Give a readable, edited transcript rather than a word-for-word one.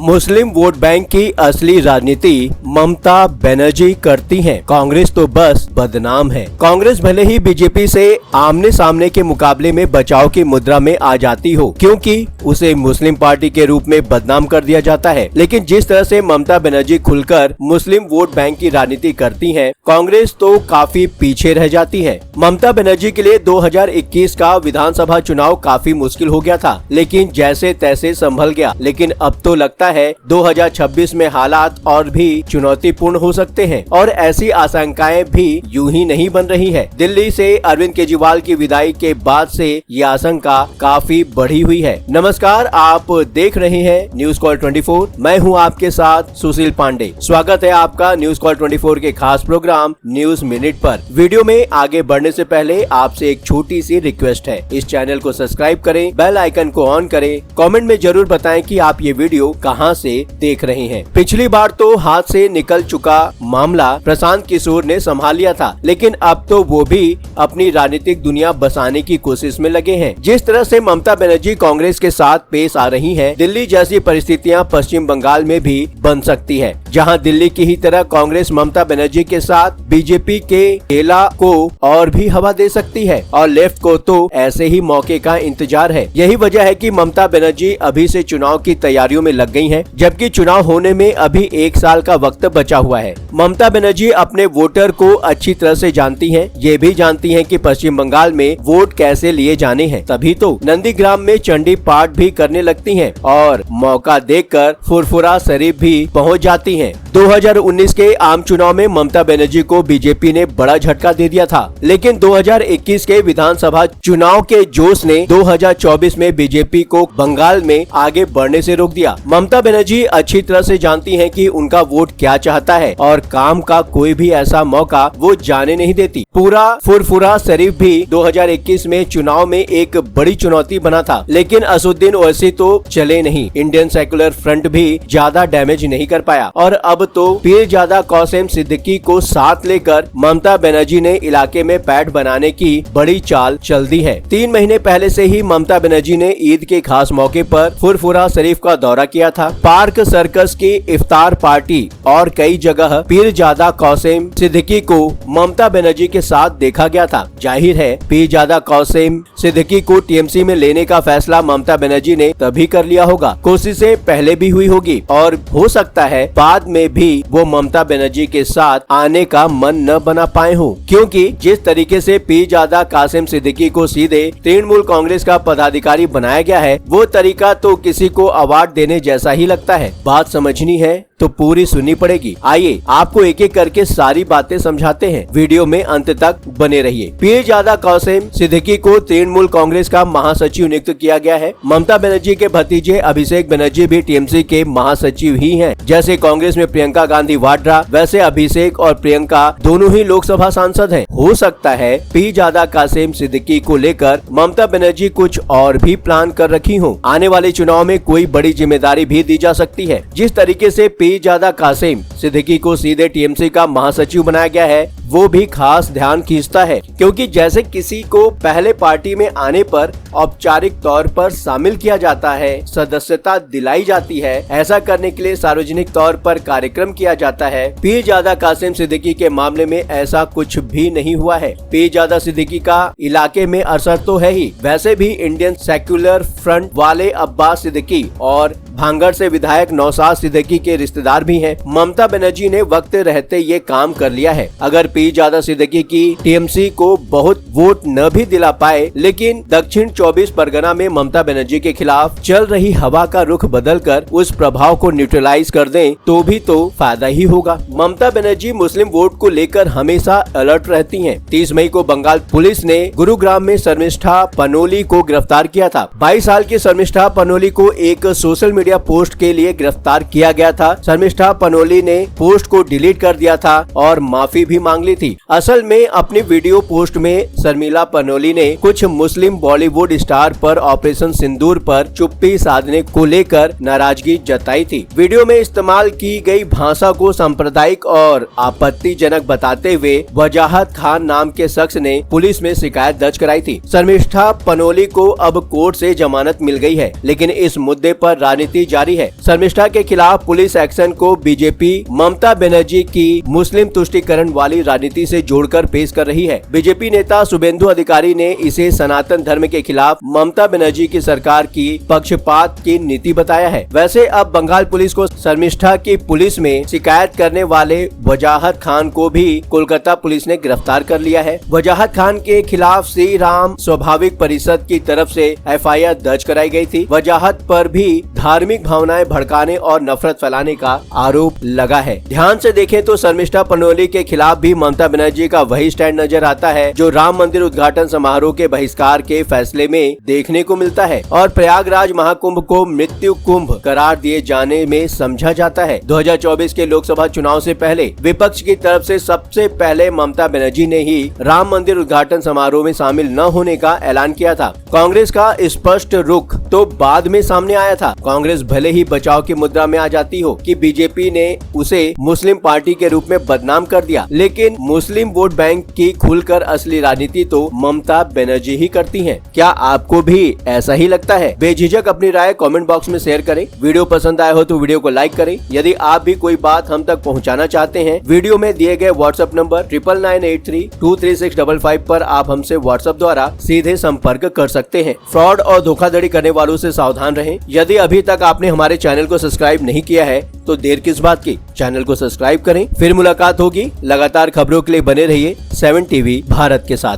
मुस्लिम vote bank की असली राजनीति ममता बनर्जी करती हैं। कांग्रेस तो बस बदनाम है। कांग्रेस भले ही बीजेपी से आमने सामने के मुकाबले में बचाव की मुद्रा में आ जाती हो, क्योंकि उसे मुस्लिम पार्टी के रूप में बदनाम कर दिया जाता है, लेकिन जिस तरह से ममता बनर्जी खुलकर मुस्लिम वोट बैंक की राजनीति करती हैं, कांग्रेस तो काफी पीछे रह जाती है। ममता बनर्जी के लिए 2021 का विधानसभा चुनाव काफी मुश्किल हो गया था, लेकिन जैसे तैसे संभल गया। लेकिन अब तो लगता है 2026 में हालात और भी चुनौतीपूर्ण हो सकते हैं और ऐसी आशंकाएं भी यूं ही नहीं बन रही है। दिल्ली से अरविंद केजरीवाल की विदाई के बाद से ये आशंका काफी बढ़ी हुई है। नमस्कार, आप देख रहे हैं न्यूज कॉल 24। मैं हूं आपके साथ सुशील पांडे। स्वागत है आपका न्यूज कॉल 24 के खास प्रोग्राम न्यूज मिनट पर। वीडियो में आगे बढ़ने से पहले आपसे एक छोटी सी रिक्वेस्ट है, इस चैनल को सब्सक्राइब करें, बेल आइकन को ऑन करें, कमेंट में जरूर बताएं कि आप ये वीडियो कहां से देख रहे हैं। पिछली बार तो हाथ से निकल चुका मामला प्रशांत किशोर ने संभाल लिया था, लेकिन अब तो वो भी अपनी राजनीतिक दुनिया बसाने की कोशिश में लगे हैं। जिस तरह से ममता बनर्जी कांग्रेस के साथ पेश आ रही हैं, दिल्ली जैसी परिस्थितियां पश्चिम बंगाल में भी बन सकती है, जहां दिल्ली की ही तरह कांग्रेस ममता बनर्जी के साथ बीजेपी के केला को और भी हवा दे सकती है और लेफ्ट को तो ऐसे ही मौके का इंतजार है। यही वजह है कि ममता बनर्जी अभी से चुनाव की तैयारियों में लग गई हैं, जबकि चुनाव होने में अभी 1 साल का वक्त बचा हुआ है। ममता बनर्जी अपने वोटर को अच्छी तरह से जानती हैं, ये भी जानती हैं कि पश्चिम बंगाल में वोट कैसे लिए जाने हैं, तभी तो नंदीग्राम में चंडी पाठ भी करने लगती हैं और मौका देखकर फुरफुरा शरीफ भी पहुंच जाती हैं। 2019 के आम चुनाव में ममता बनर्जी को बीजेपी ने बड़ा झटका दे दिया था, लेकिन 2021 के विधानसभा चुनाव के जोश ने 2024 में बीजेपी को बंगाल में आगे बढ़ने से रोक दिया। ममता बनर्जी अच्छी तरह से जानती हैं कि उनका वोट क्या चाहता है और काम का कोई भी ऐसा मौका वो जाने नहीं देती। पूरा फुरफुरा शरीफ भी 2021 में चुनाव में एक बड़ी चुनौती बना था, लेकिन असुद्दीन ओवैसी तो चले नहीं। इंडियन सेक्युलर फ्रंट भी ज्यादा डैमेज नहीं कर पाया और अब तो पीरजादा कासिम सिद्दीकी को साथ लेकर ममता बनर्जी ने इलाके में पैठ बनाने की बड़ी चाल चल दी है। 3 महीने पहले से ही ममता बनर्जी ने ईद के खास मौके पर फुरफुरा शरीफ का दौरा किया था। पार्क सर्कस की इफ्तार पार्टी और कई जगह पीरजादा कासिम सिद्दीकी को ममता बनर्जी के साथ देखा गया था। जाहिर है पीरजादा कासिम सिद्दीकी को टीएमसी में लेने का फैसला ममता बनर्जी ने तभी कर लिया होगा। कोशिशें पहले भी हुई होगी और हो सकता है बाद में भी वो ममता बनर्जी के साथ आने का मन न बना पाए हो, क्योंकि जिस तरीके से पीरजादा कासिम सिद्दीकी को सीधे तृणमूल कांग्रेस का पदाधिकारी बनाया गया है, वो तरीका तो किसी को अवार्ड देने जैसा ही लगता है। बात समझनी है तो पूरी सुननी पड़ेगी। आइए आपको एक एक करके सारी बातें समझाते हैं, वीडियो में अंत तक बने रहिए। पीरजादा कासिम सिद्दीकी को तृणमूल कांग्रेस का महासचिव नियुक्त किया गया है। ममता बनर्जी के भतीजे अभिषेक बनर्जी भी टीएमसी के महासचिव ही हैं। जैसे कांग्रेस में प्रियंका गांधी वाड्रा, वैसे अभिषेक और प्रियंका दोनों ही लोकसभा सांसद हैं। हो सकता है पीरजादा कासिम सिद्दीकी को लेकर ममता बनर्जी कुछ और भी प्लान कर रखी हो। आने वाले चुनाव में कोई बड़ी जिम्मेदारी भी दी जा सकती है। जिस तरीके से पीरजादा कासिम सिद्दीकी को सीधे टीएमसी का महासचिव बनाया गया है, वो भी खास ध्यान खींचता है, क्योंकि जैसे किसी को पहले पार्टी में आने पर औपचारिक तौर पर शामिल किया जाता है, सदस्यता दिलाई जाती है, ऐसा करने के लिए सार्वजनिक तौर पर कार्यक्रम किया जाता है। पीरजादा कासिम सिद्दीकी के मामले में ऐसा कुछ भी नहीं हुआ है। पीरजादा सिद्दीकी का इलाके में असर तो है ही, वैसे भी इंडियन सेक्युलर फ्रंट वाले अब्बास सिद्दीकी और भांगड़ से विधायक नौशाद सिद्दीकी के रिश्तेदार भी हैं। ममता बनर्जी ने वक्त रहते ये काम कर लिया है। अगर पीरजादा सिद्दीकी की टीएमसी को बहुत वोट न भी दिला पाए, लेकिन दक्षिण 24 परगना में ममता बनर्जी के खिलाफ चल रही हवा का रुख बदलकर उस प्रभाव को न्यूट्रलाइज कर दें, तो भी तो फायदा ही होगा। ममता बनर्जी मुस्लिम वोट को लेकर हमेशा अलर्ट रहती हैं। 30 मई को बंगाल पुलिस ने गुरुग्राम में शर्मिष्ठा पनोली को गिरफ्तार किया था। 22 साल की शर्मिष्ठा पनोली को एक सोशल मीडिया पोस्ट के लिए गिरफ्तार किया गया था। शर्मिष्ठा पनोली ने पोस्ट को डिलीट कर दिया था और माफी भी मांग ली थी। असल में अपनी वीडियो पोस्ट में शर्मिला पनोली ने कुछ मुस्लिम बॉलीवुड स्टार पर ऑपरेशन सिंदूर पर चुप्पी साधने को लेकर नाराजगी जताई थी। वीडियो में इस्तेमाल की गई भाषा को सांप्रदायिक और आपत्तिजनक बताते हुए वजाहत खान नाम के शख्स ने पुलिस में शिकायत दर्ज कराई थी। शर्मिष्ठा पनोली को अब कोर्ट से जमानत मिल गई है, लेकिन इस मुद्दे पर राजनीतिक राजनीति जारी है। शर्मिष्ठा के खिलाफ पुलिस एक्शन को बीजेपी ममता बनर्जी की मुस्लिम तुष्टीकरण वाली राजनीति से जोड़कर पेश कर रही है। बीजेपी नेता शुभेंदु अधिकारी ने इसे सनातन धर्म के खिलाफ ममता बनर्जी की सरकार की पक्षपात की नीति बताया है। वैसे अब बंगाल पुलिस को शर्मिष्ठा की पुलिस में शिकायत करने वाले वजाहत खान को भी कोलकाता पुलिस ने गिरफ्तार कर लिया है। वजाहत खान के खिलाफ श्री राम स्वाभाविक परिषद की तरफ से एफआईआर दर्ज कराई गई थी। वजाहत पर भी धार्मिक भावनाएं भड़काने और नफरत फैलाने का आरोप लगा है। ध्यान से देखें तो शर्मिष्ठा पनोली के खिलाफ भी ममता बनर्जी का वही स्टैंड नजर आता है जो राम मंदिर उद्घाटन समारोह के बहिष्कार के फैसले में देखने को मिलता है और प्रयागराज महाकुंभ को मृत्यु कुंभ करार दिए जाने में समझा जाता है। 2024 के लोकसभा चुनाव से पहले विपक्ष की तरफ से सबसे पहले ममता बनर्जी ने ही राम मंदिर उद्घाटन समारोह में शामिल न होने का ऐलान किया था। कांग्रेस का स्पष्ट रुख तो बाद में सामने आया था। कांग्रेस भले ही बचाव की मुद्रा में आ जाती हो कि बीजेपी ने उसे मुस्लिम पार्टी के रूप में बदनाम कर दिया, लेकिन मुस्लिम वोट बैंक की खुलकर असली राजनीति तो ममता बनर्जी ही करती हैं। क्या आपको भी ऐसा ही लगता है? बेझिझक अपनी राय कमेंट बॉक्स में शेयर करें। वीडियो पसंद आया हो तो वीडियो को लाइक करें। यदि आप भी कोई बात हम तक पहुंचाना चाहते हैं, वीडियो में दिए गए व्हाट्सएप नंबर 9998323655 पर आप हमसे व्हाट्सएप द्वारा सीधे संपर्क कर सकते हैं। फ्रॉड और धोखाधड़ी करने वालों से सावधान रहें। यदि अभी तक आपने हमारे चैनल को सब्सक्राइब नहीं किया है तो देर किस बात की, चैनल को सब्सक्राइब करें। फिर मुलाकात होगी। लगातार खबरों के लिए बने रहिए 7 टीवी भारत के साथ।